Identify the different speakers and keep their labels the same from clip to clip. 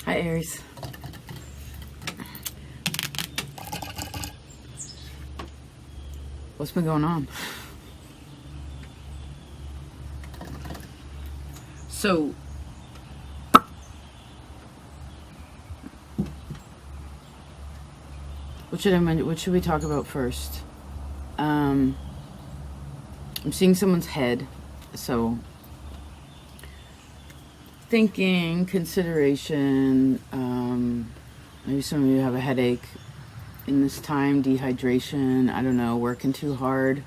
Speaker 1: Hi, Aries. What's been going on? So, what should we talk about first? I'm seeing someone's head, so thinking, consideration, maybe some of you have a headache in this time, dehydration, I don't know, working too hard.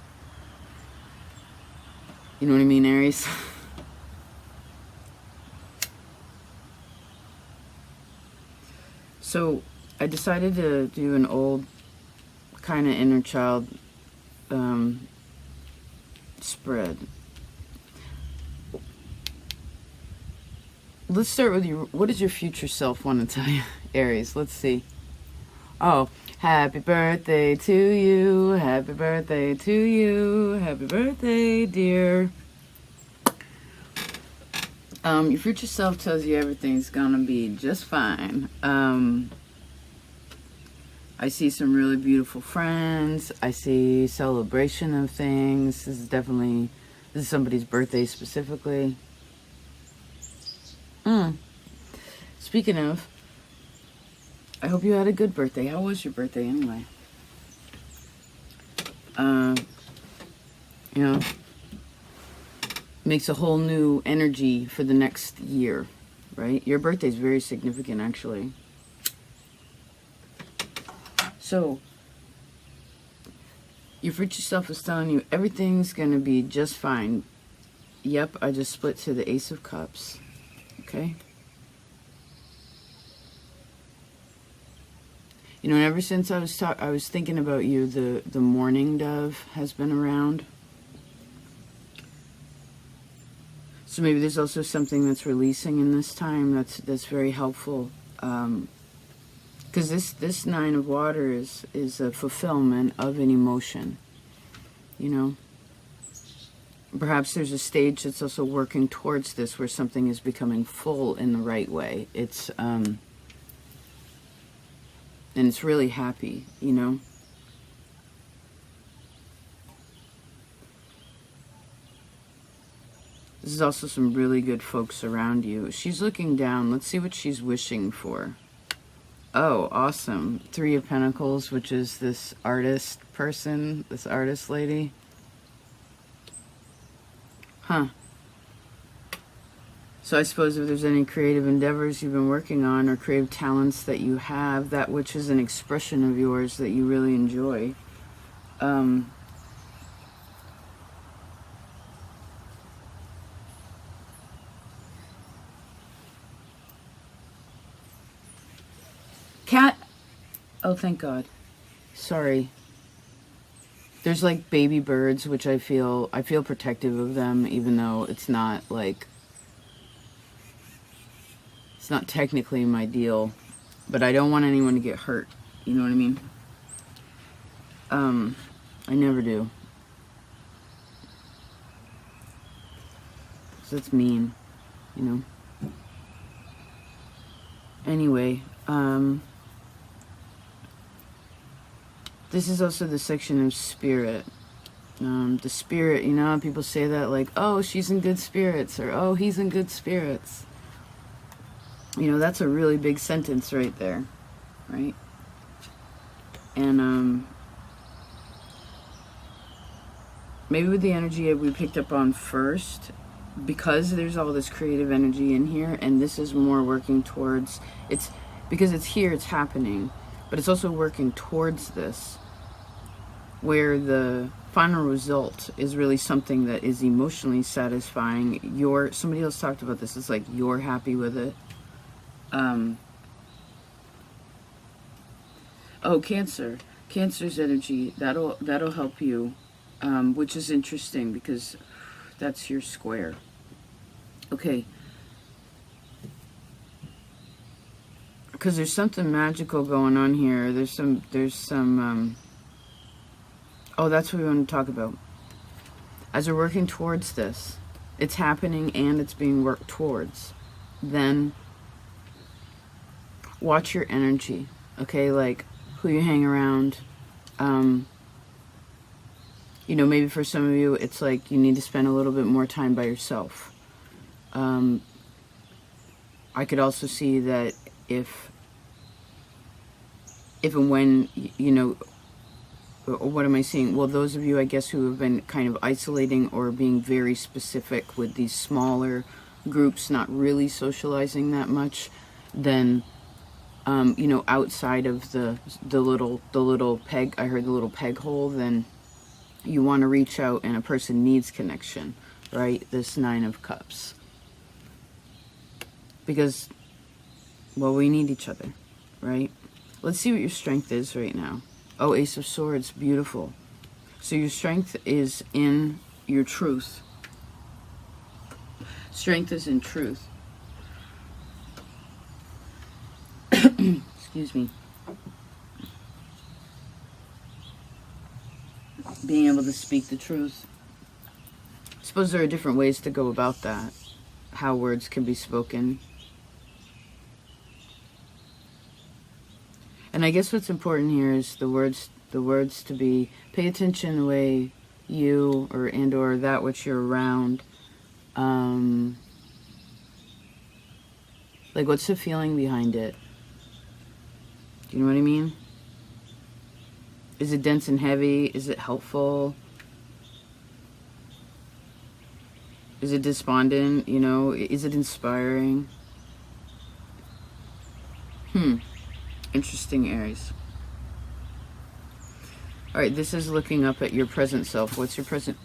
Speaker 1: You know what I mean, Aries? So I decided to do an old kind of inner child spread. Let's start with you. What does your future self want to tell you, Aries? Let's see. Oh, happy birthday to you. Happy birthday to you. Happy birthday, dear. Your future self tells you everything's gonna be just fine. I see some really beautiful friends. I see celebration of things. This is somebody's birthday specifically. Speaking of, I hope you had a good birthday. How was your birthday anyway? You know, makes a whole new energy for the next year, right? Your birthday is very significant, actually. So, your future self is telling you everything's going to be just fine. Yep, I just split to the Ace of Cups. Okay? You know, and ever since I was thinking about you, the mourning dove has been around. So maybe there's also something that's releasing in this time that's very helpful. Because this Nine of Water is a fulfillment of an emotion. You know? Perhaps there's a stage that's also working towards this where something is becoming full in the right way. It's and it's really happy, you know? This is also some really good folks around you. She's looking down. Let's see what she's wishing for. Oh, awesome. Three of Pentacles, which is this artist person, this artist lady. Huh. So I suppose if there's any creative endeavors you've been working on or creative talents that you have, that which is an expression of yours that you really enjoy, cat. Oh, thank God. Sorry. There's like baby birds, which I feel protective of them, even though it's not like, it's not technically my deal, but I don't want anyone to get hurt. You know what I mean? I never do. So that's mean, you know? Anyway, this is also the section of spirit. The spirit, you know, people say that like, oh, she's in good spirits, or oh, he's in good spirits. You know, that's a really big sentence right there, right? And maybe with the energy that we picked up on first, because there's all this creative energy in here, and this is more working towards, it's because it's here, it's happening, but it's also working towards this, where the final result is really something that is emotionally satisfying. Somebody else talked about this, it's like you're happy with it. Oh, Cancer's energy, that'll help you, which is interesting because that's your square. Okay. Because there's something magical going on here. There's some oh, that's what we want to talk about. As we're working towards this, it's happening and it's being worked towards. Then watch your energy, okay? Like who you hang around. You know, maybe for some of you, it's like you need to spend a little bit more time by yourself. I could also see that if and when, you know, what am I seeing? Well, those of you, I guess, who have been kind of isolating or being very specific with these smaller groups, not really socializing that much, then, you know, outside of the little peg, I heard the little peg hole, then you want to reach out, and a person needs connection, right? This Nine of Cups. Because, well, we need each other, right? Let's see what your strength is right now. Oh, Ace of Swords, beautiful. So your strength is in your truth. Strength is in truth. Excuse me. Being able to speak the truth. I suppose there are different ways to go about that. How words can be spoken. And I guess what's important here is the words to be, pay attention the way you or that which you're around. Like, what's the feeling behind it? Do you know what I mean? Is it dense and heavy? Is it helpful? Is it despondent? You know, is it inspiring? Interesting, Aries. All right, this is looking up at your present self. What's your present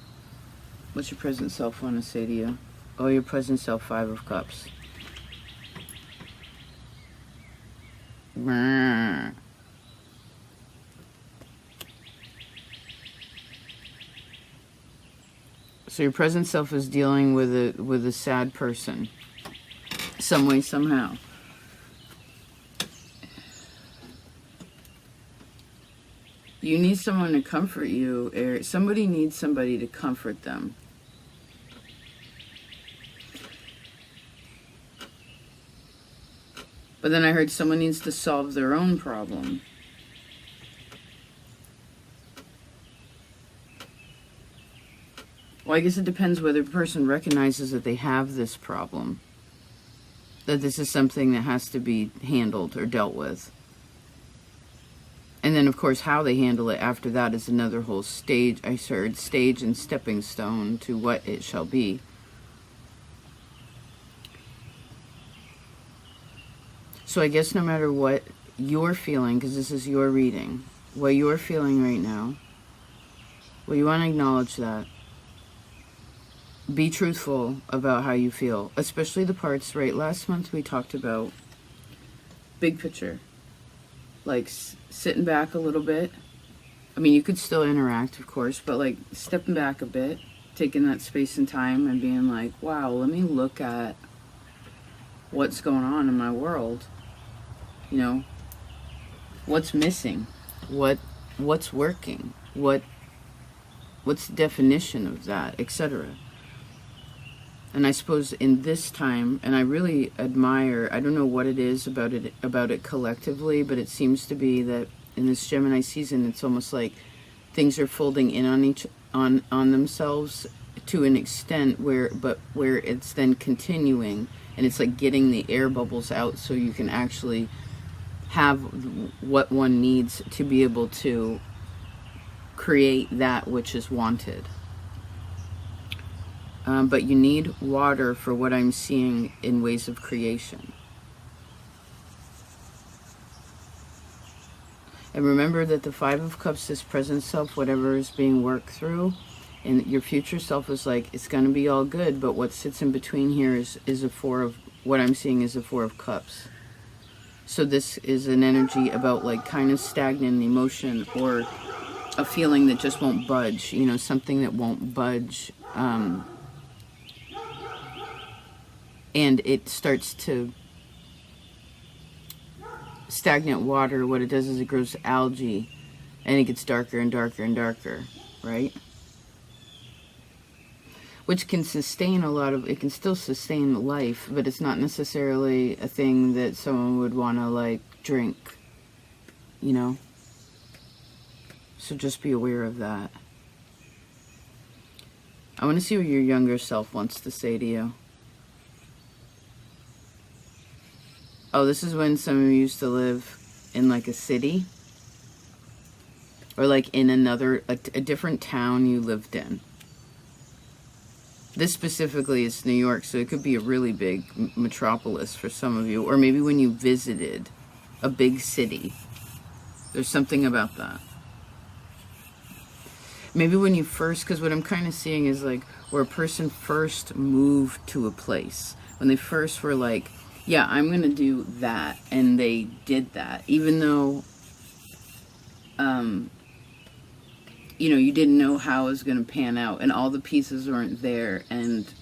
Speaker 1: self want to say to you? Oh, your present self, Five of Cups. So your present self is dealing with a sad person, some way, somehow. You need someone to comfort you, or somebody needs somebody to comfort them. But then I heard someone needs to solve their own problem. Well, I guess it depends whether the person recognizes that they have this problem. That this is something that has to be handled or dealt with. And then, of course, how they handle it after that is another whole stage. I heard stage and stepping stone to what it shall be. So I guess no matter what you're feeling, because this is your reading, what you're feeling right now, well, you want to acknowledge that. Be truthful about how you feel, especially the parts, right? Last month we talked about big picture. Like sitting back a little bit. I mean, you could still interact, of course, but like stepping back a bit, taking that space and time and being like, wow, let me look at what's going on in my world. You know, what's missing? What's working? What's the definition of that, etc. And I suppose in this time, and I really admire, I don't know what it is about it collectively, but it seems to be that in this Gemini season, it's almost like things are folding in on themselves to an extent where it's then continuing, and it's like getting the air bubbles out so you can actually have what one needs to be able to create that which is wanted. But you need water for what I'm seeing in ways of creation. And remember that the Five of Cups, this present self, whatever is being worked through, and your future self is like, it's going to be all good, but what sits in between here is a Four of, what I'm seeing is a Four of Cups. So this is an energy about like kind of stagnant emotion, or a feeling that just won't budge, you know, something that won't budge. And it starts to, stagnant water, what it does is it grows algae, and it gets darker and darker and darker, right? which can sustain a lot of, it can still sustain life, but it's not necessarily a thing that someone would want to like drink, you know? So just be aware of that. I want to see what your younger self wants to say to you. Oh, this is when some of you used to live in like a city, or like in a different town you lived in. This specifically is New York, so it could be a really big metropolis for some of you, or maybe when you visited a big city. There's something about that. Maybe when you first, because what I'm kind of seeing is like where a person first moved to a place. When they first were like, yeah, I'm going to do that. And they did that. Even though, you know, you didn't know how it was going to pan out. And all the pieces weren't there. And,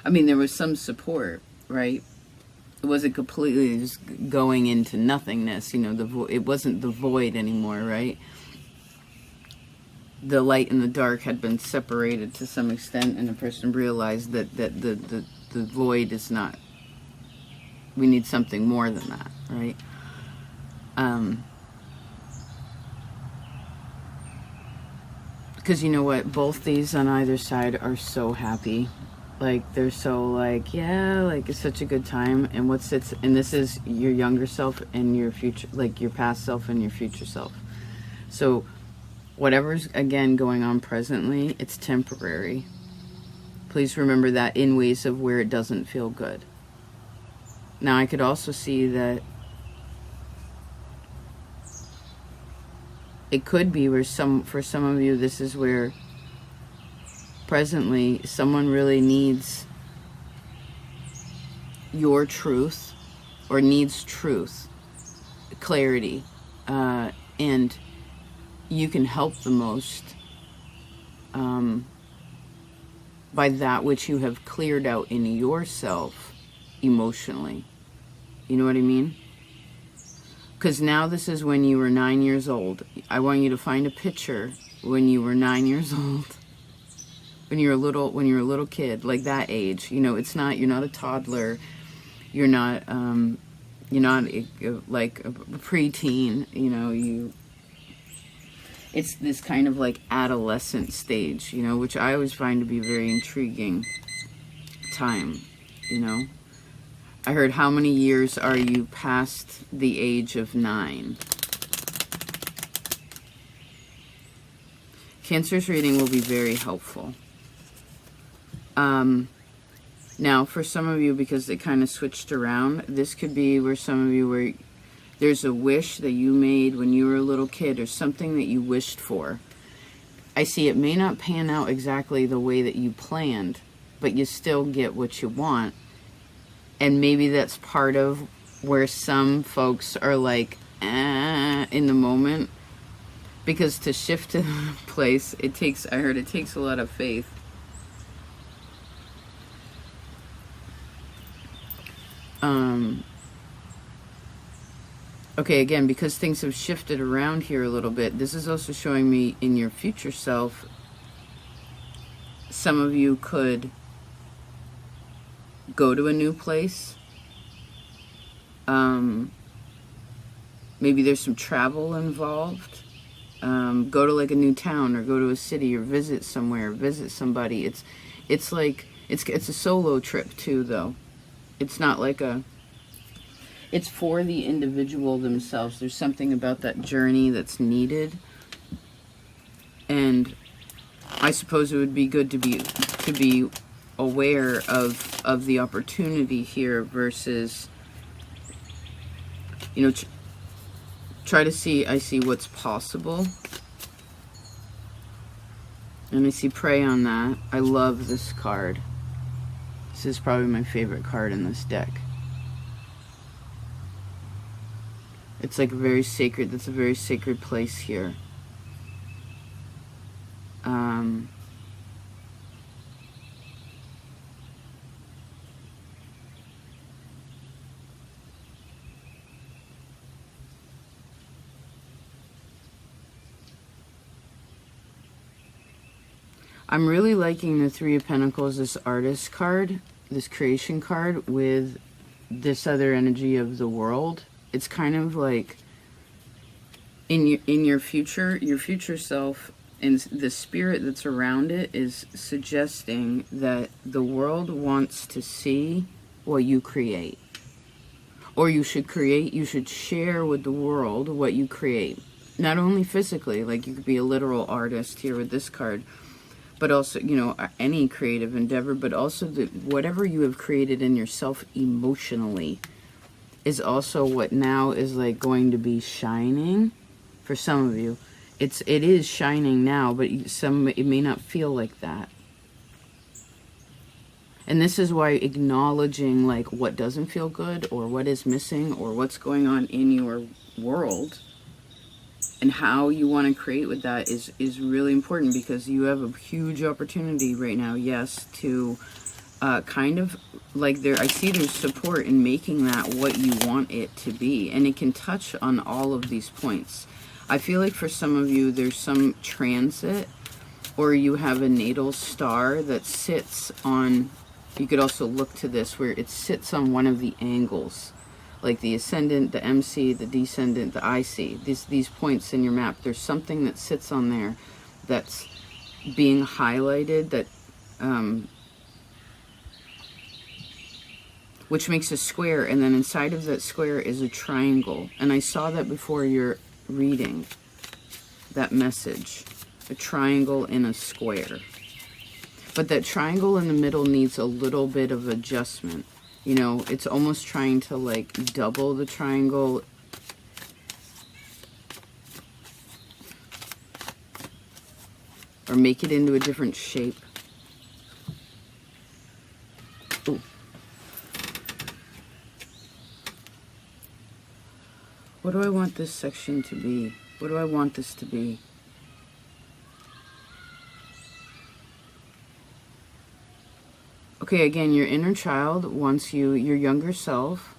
Speaker 1: I mean, there was some support, right? It wasn't completely just going into nothingness. You know, it wasn't the void anymore, right? The light and the dark had been separated to some extent, and the person realized that the void is not, we need something more than that, right? Because you know what, both these on either side are so happy. Like, they're so like, yeah, like it's such a good time. And and this is your younger self and your future, like your past self and your future self. So whatever's, again, going on presently, it's temporary. Please remember that in ways of where it doesn't feel good. Now, I could also see that it could be where for some of you, this is where presently someone really needs your truth, or needs truth, clarity, and you can help the most by that which you have cleared out in yourself emotionally. You know what I mean? Because now this is when you were 9 years old. I want you to find a picture when you were 9 years old. When you're a little kid, like that age. You know, you're not a toddler. You're not like a preteen. You know, it's this kind of like adolescent stage, you know, which I always find to be a very intriguing time, you know. I heard, how many years are you past the age of 9? Cancer's reading will be very helpful. Now, for some of you, because it kind of switched around, this could be where some of you were, there's a wish that you made when you were a little kid, or something that you wished for. I see it may not pan out exactly the way that you planned, but you still get what you want. And maybe that's part of where some folks are like, in the moment. Because to shift to the place, I heard it takes a lot of faith. Okay, again, because things have shifted around here a little bit, this is also showing me in your future self, some of you could go to a new place. Maybe there's some travel involved. Go to like a new town, or go to a city, or visit somewhere, visit somebody. It's like, it's a solo trip too, though. It's not like it's for the individual themselves. There's something about that journey that's needed. And I suppose it would be good to be aware of the opportunity here versus, you know, try to see, I see what's possible. And I see pray on that. I love this card. This is probably my favorite card in this deck. It's like very sacred. That's a very sacred place here. I'm really liking the Three of Pentacles, this artist card, this creation card, with this other energy of the world. It's kind of like in your future self, and the spirit that's around it is suggesting that the world wants to see what you create. Or you should share with the world what you create. Not only physically, like you could be a literal artist here with this card, but also, you know, any creative endeavor, but also whatever you have created in yourself emotionally is also what now is like going to be shining for some of you. It is shining now, but it may not feel like that. And this is why acknowledging like what doesn't feel good or what is missing or what's going on in your world and how you want to create with that is really important, because you have a huge opportunity right now, yes, to kind of like I see there's support in making that what you want it to be, and it can touch on all of these points. I feel like for some of you there's some transit, or you have a natal star that sits on, you could also look to this where it sits on one of the angles, like the ascendant, the MC, the descendant, the IC, these points in your map. There's something that sits on there that's being highlighted, that which makes a square, and then inside of that square is a triangle. And I saw that before you're reading that message, a triangle in a square. But that triangle in the middle needs a little bit of adjustment. You know, it's almost trying to like double the triangle. Or make it into a different shape. Ooh. What do I want this section to be? What do I want this to be? Okay, again, your inner child wants you, your younger self,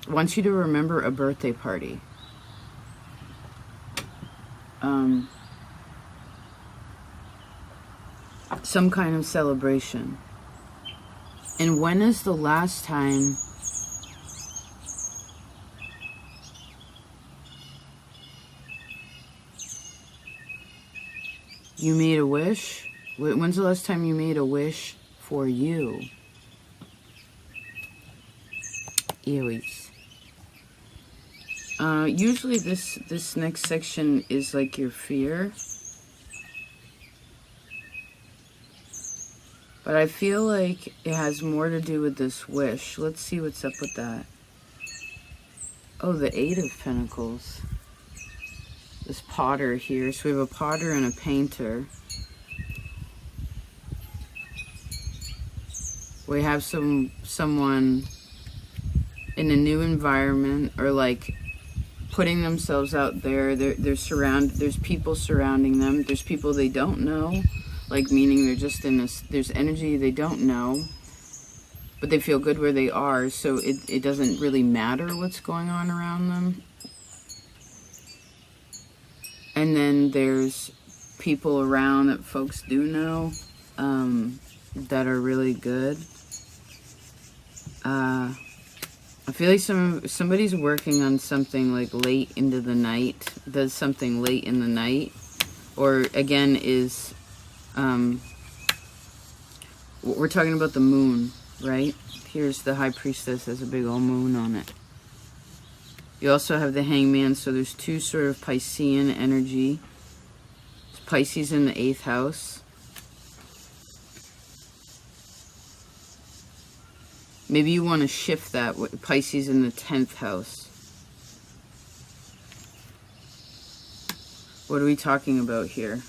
Speaker 1: wants you to remember a birthday party. Some kind of celebration. And when is the last time you made a wish? When's the last time you made a wish for you? ARIES. Usually this next section is like your fear. But I feel like it has more to do with this wish. Let's see what's up with that. Oh, the Eight of Pentacles. This potter here. So we have a potter and a painter. We have someone in a new environment, or like putting themselves out there. There's people surrounding them. There's people they don't know. Like, meaning they're just in this, there's energy they don't know, but they feel good where they are, so it doesn't really matter what's going on around them. And then there's people around that folks do know, that are really good. I feel like somebody's working on something like late into the night, does something late in the night, or again is... we're talking about the moon, right? Here's the High Priestess, has a big old moon on it. You also have the Hangman, so there's two sort of Piscean energy. It's Pisces in the 8th house. Maybe you want to shift that with Pisces in the 10th house. What are we talking about here?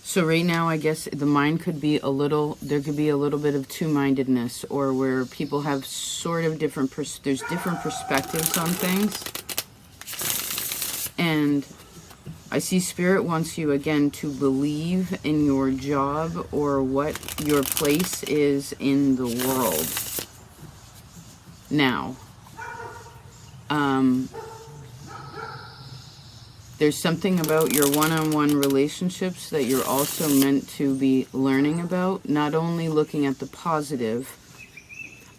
Speaker 1: So right now, I guess the mind could be there could be a little bit of two-mindedness, or where people have sort of different, there's different perspectives on things. And I see Spirit wants you, again, to believe in your job or what your place is in the world now. There's something about your one-on-one relationships that you're also meant to be learning about, not only looking at the positive,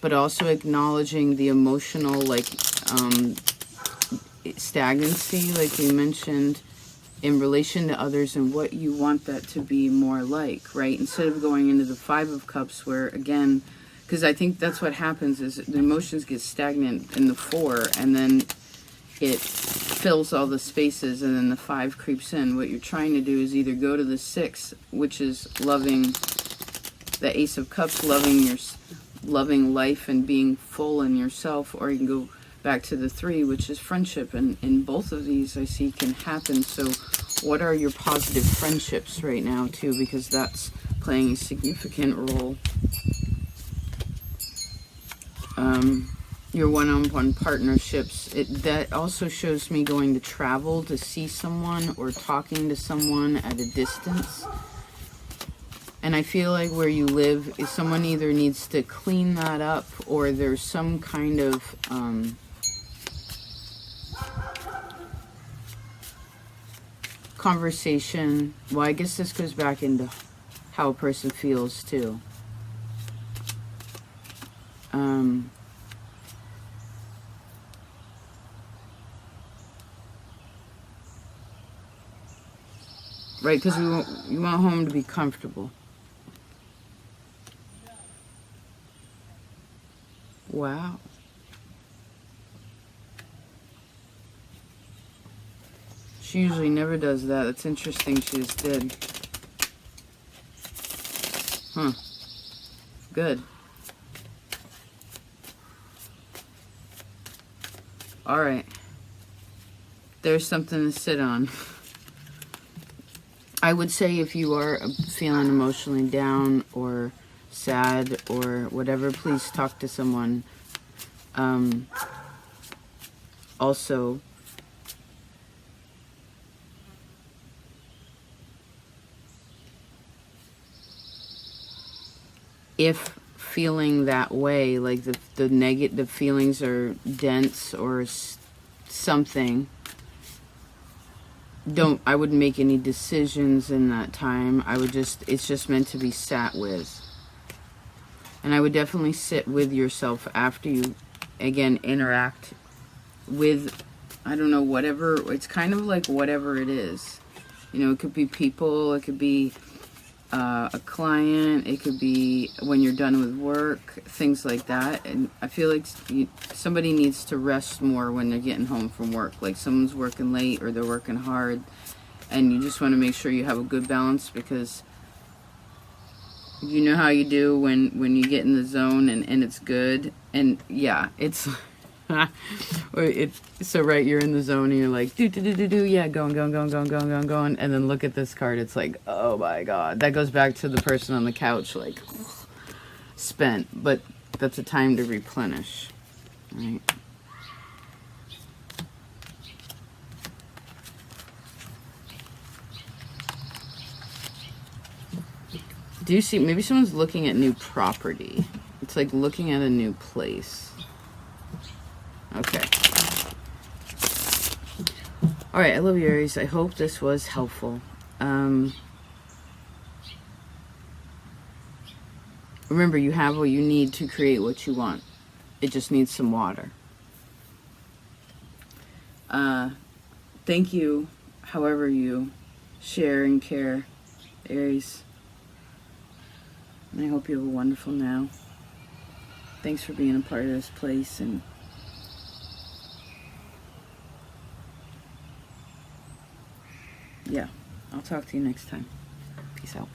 Speaker 1: but also acknowledging the emotional, like, stagnancy, like we mentioned, in relation to others and what you want that to be more like, right? Instead of going into the Five of Cups where, again, because I think that's what happens is the emotions get stagnant in the Four, and then it fills all the spaces, and then the Five creeps in. What you're trying to do is either go to the Six, which is loving the Ace of Cups, loving life and being full in yourself, or you can go back to the Three, which is friendship. And in both of these I see can happen. So what are your positive friendships right now too, because that's playing a significant role. Your one-on-one partnerships, that also shows me going to travel to see someone or talking to someone at a distance. And I feel like where you live, is someone either needs to clean that up, or there's some kind of conversation. Well, I guess this goes back into how a person feels too. Right, because you want home to be comfortable. Wow. She usually never does that. That's interesting. She just did. Huh. Good. Alright. There's something to sit on. I would say if you are feeling emotionally down or sad or whatever, please talk to someone. Also, if feeling that way, like the negative feelings are dense or something, I wouldn't make any decisions in that time. It's just meant to be sat with. And I would definitely sit with yourself after you, again, interact with, I don't know, whatever. It's kind of like whatever it is. You know, it could be people, it could be a client, it could be when you're done with work, things like that. And I feel like somebody needs to rest more when they're getting home from work. Like someone's working late or they're working hard, and you just want to make sure you have a good balance, because you know how you do when you get in the zone and it's good. And yeah, it's so right, you're in the zone and you're like yeah, going, and then look at this card. It's like, oh my god, that goes back to the person on the couch, like spent. But that's a time to replenish, right? Do you see, maybe someone's looking at new property. It's like looking at a new place. Okay. All right, I love you, Aries. I hope this was helpful. Remember, you have what you need to create what you want. It just needs some water. Thank you, however you share and care, Aries. And I hope you have a wonderful now. Thanks for being a part of this place, and yeah, I'll talk to you next time. Peace out.